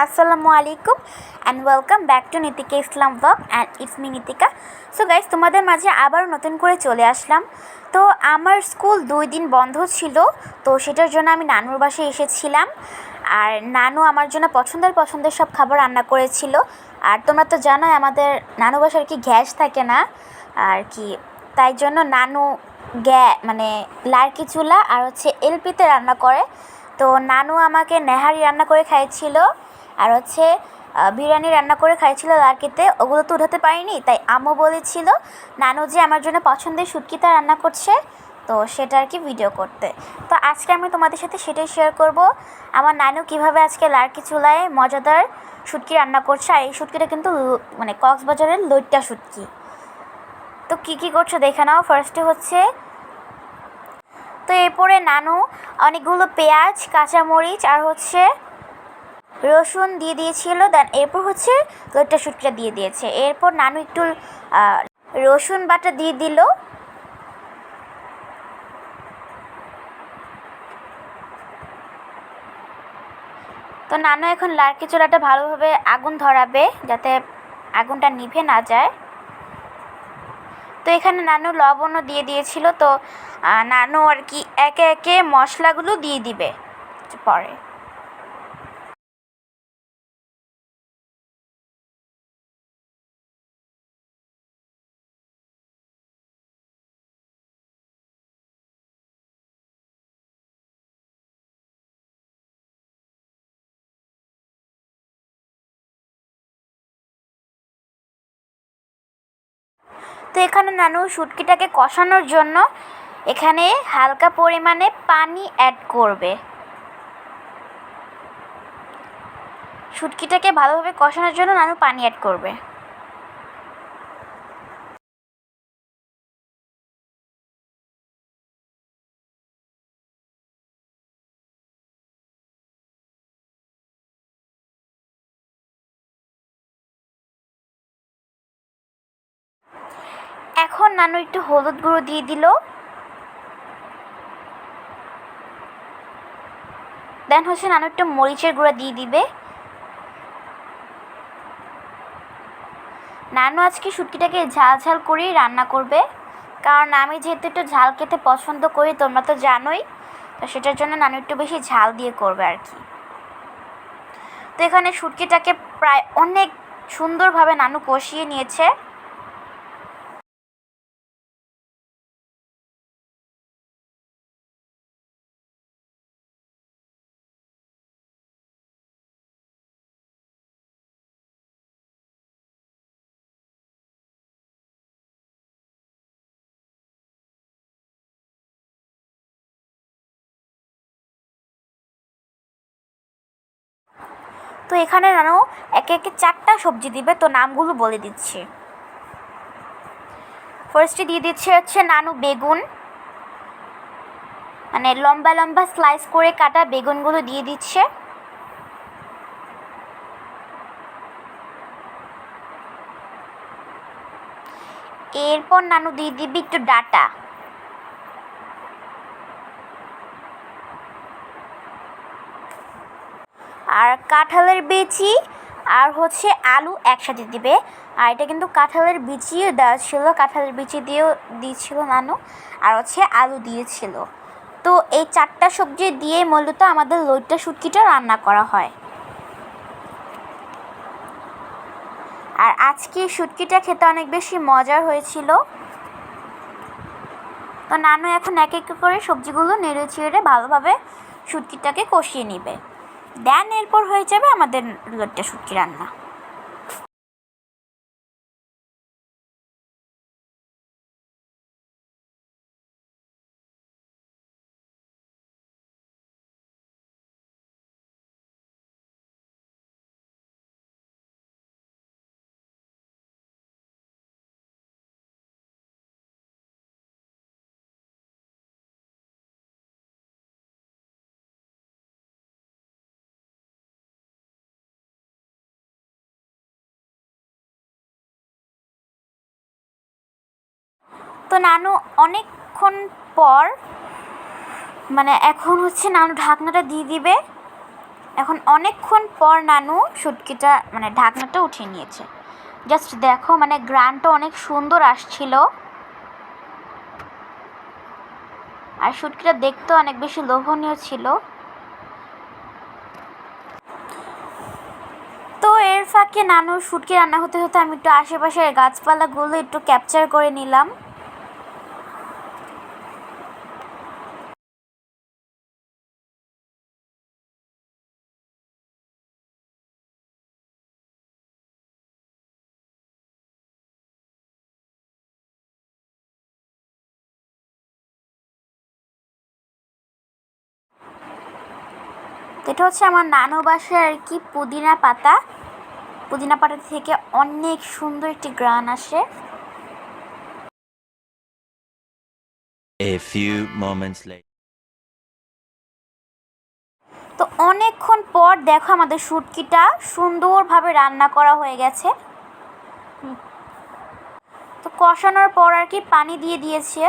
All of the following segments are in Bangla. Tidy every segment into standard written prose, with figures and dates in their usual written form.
আসসালামু আলাইকুম and welcome back to Nitika Islam blog and it's me Nitika. So guys, তোমাদের মাঝে আবার নতুন করে চলে আসলাম। তো আমার স্কুল 2 দিন বন্ধ ছিল, তো সেটার জন্য আমি নানুর বাসায় এসেছিলাম। আর নানু আমার জন্য পছন্দের সব খাবার রান্না করেছিল। আর তোমরা তো জানোই আমাদের নানু বাসায় আর কি গ্যাস থাকে না আর কি, তাই জন্য নানু লার্কি চুলা আর হচ্ছে এলপিতে রান্না করে। তো নানু আমাকে নেহারি রান্না করে খাইয়েছিল আর হচ্ছে বিরিয়ানি রান্না করে খাইয়েছিল লার্কিতে। ওগুলো তো উঠাতে পারিনি, তাই আম্মু বলেছিল নানু যে আমার জন্য পছন্দের শুটকিটা রান্না করছে, তো সেটা আর কি ভিডিও করতে। তো আজকে আমি তোমাদের সাথে সেটাই শেয়ার করব, আমার নানু কীভাবে আজকে লার্কি চুলায় মজাদার শুটকি রান্না করছে। আর এই শুটকিটা কিন্তু কক্সবাজারের লইট্টা শুটকি। তো কী করছে দেখে নাও। ফার্স্টে হচ্ছে, তো এরপরে নানু অনেকগুলো পেঁয়াজ, কাঁচামরিচ আর হচ্ছে রসুন দিয়ে দিয়েছিল। দেন এরপর হচ্ছে লইট্টা শুটকিটা দিয়ে দিয়েছে। এরপর নানু একটু রসুন বাটা দিয়ে দিল। তো নানু এখন লার্কি চুলাটা ভালোভাবে আগুন ধরাবে যাতে আগুনটা নিভে না যায়। তো এখানে নানু লবণও দিয়ে দিয়েছিল। তো নানু আর কি একে একে মশলাগুলো দিয়ে দিবে পরে। তো এখানে নানু শুটকিটাকে কষানোর জন্য এখানে হালকা পরিমাণে পানি অ্যাড করবে। শুটকিটাকে ভালোভাবে কষানোর জন্য নানু পানি অ্যাড করবে। এখন নানু একটু হলুদ গুঁড়ো দিয়ে দিল। দেন হচ্ছে নানু একটু মরিচের গুঁড়ো দিয়ে দিবে। নানু আজকে শুটকিটাকে ঝাল ঝাল করেই রান্না করবে, কারণ আমি যেহেতু একটু ঝাল খেতে পছন্দ করি, তোমরা তো জানোই, তো সেটার জন্য নানু একটু বেশি ঝাল দিয়ে করবে আর কি। তো এখানে শুটকিটাকে প্রায় অনেক সুন্দরভাবে নানু কষিয়ে নিয়েছে। তো এখানে নানু একে একে 4টা সবজি দিবে, তো নামগুলো বলে দিচ্ছি। ফার্স্টে দিয়ে দিচ্ছে হচ্ছে নানু বেগুন, মানে লম্বা লম্বা স্লাইস করে কাটা বেগুনগুলো দিয়ে দিচ্ছে। এরপর নানু দিয়ে দিবি একটু ডাটা। আর কাঁঠালের বিচি আর হচ্ছে আলু একসাথে দিবে। আর এটা কিন্তু কাঁঠালের বিচিও দেওয়া ছিল, কাঁঠালের বিচি দিয়েও দিয়েছিল নানু, আর হচ্ছে আলু দিয়েছিল। তো এই 4টা সবজি দিয়ে মূলত আমাদের লইট্টা শুটকিটা রান্না করা হয়। আর আজকে শুটকিটা খেতে অনেক বেশি মজার হয়েছিল। তো নানু এখন এক এক করে সবজিগুলো নেড়ে চেড়ে ভালোভাবে শুটকিটাকে কষিয়ে নেবে। দেন এরপর হয়ে যাবে আমাদের লইট্টা শুটকি রান্না। তো নানু অনেকক্ষণ পর, মানে এখন হচ্ছে নানু ঢাকনাটা দিয়ে দিবে। এখন অনেকক্ষণ পর নানু শুটকিটা মানে ঢাকনাটা উঠিয়ে নিয়েছে। জাস্ট দেখো মানে গ্রানটা অনেক সুন্দর আসছিল, আর শুটকিটা দেখতে অনেক বেশি লোভনীয় ছিল। তো এর ফাঁকে নানুর শুটকি রান্না হতে হতে আমি একটু আশেপাশের গাছপালাগুলো একটু ক্যাপচার করে নিলাম। এটা হচ্ছে আমার নানু বাসার আর কি পুদিনা পাতা। পুদিনা পাতা থেকে অনেক সুন্দর একটি গ্রান আসে। A few moments later. তো অনেকক্ষণ পর দেখো আমাদের শুটকিটা সুন্দরভাবে রান্না করা হয়ে গেছে। তো কষানোর পর আর কি পানি দিয়ে দিয়েছে।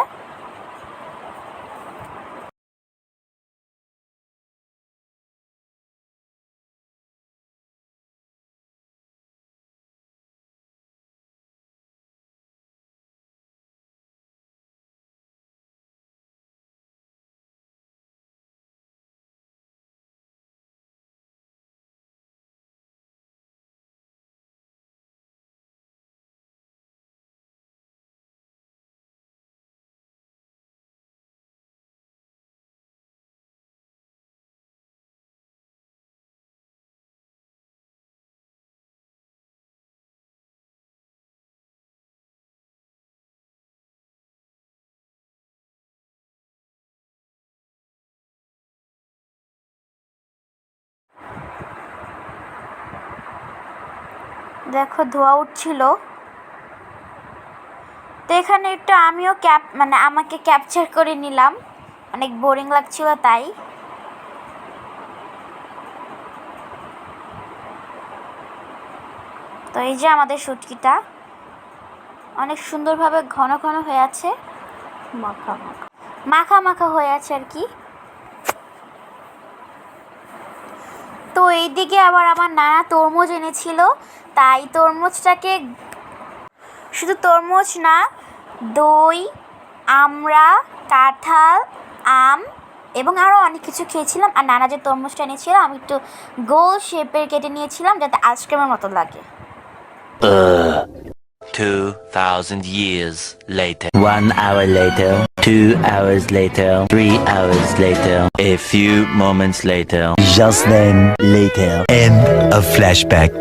দেখো ধোয়া উঠছিল। তো এখানে একটু আমিও আমাকে ক্যাপচার করে নিলাম, অনেক বোরিং লাগছিল তাই। তো এই যে আমাদের শুটকিটা অনেক সুন্দরভাবে ঘন ঘন হয়ে আছে, মাখা মাখা মাখা মাখা হয়ে আছে আর কি। তো এইদিকে আবার আমার নানা তরমুজ এনেছিল, তাই তরমুজটাকে শুধু তরমুজ না, দই, আমড়া, কাঁঠাল, আম এবং আরও অনেক কিছু খেয়েছিলাম। আর নানা যে তরমুজটা এনেছিল আমি একটু গোল শেপের কেটে নিয়েছিলাম যাতে আইসক্রিমের মতো লাগে। 2000 years later. 1 hour later. 2 hours later. 3 hours later. A few moments later. Just then, later. End of flashback.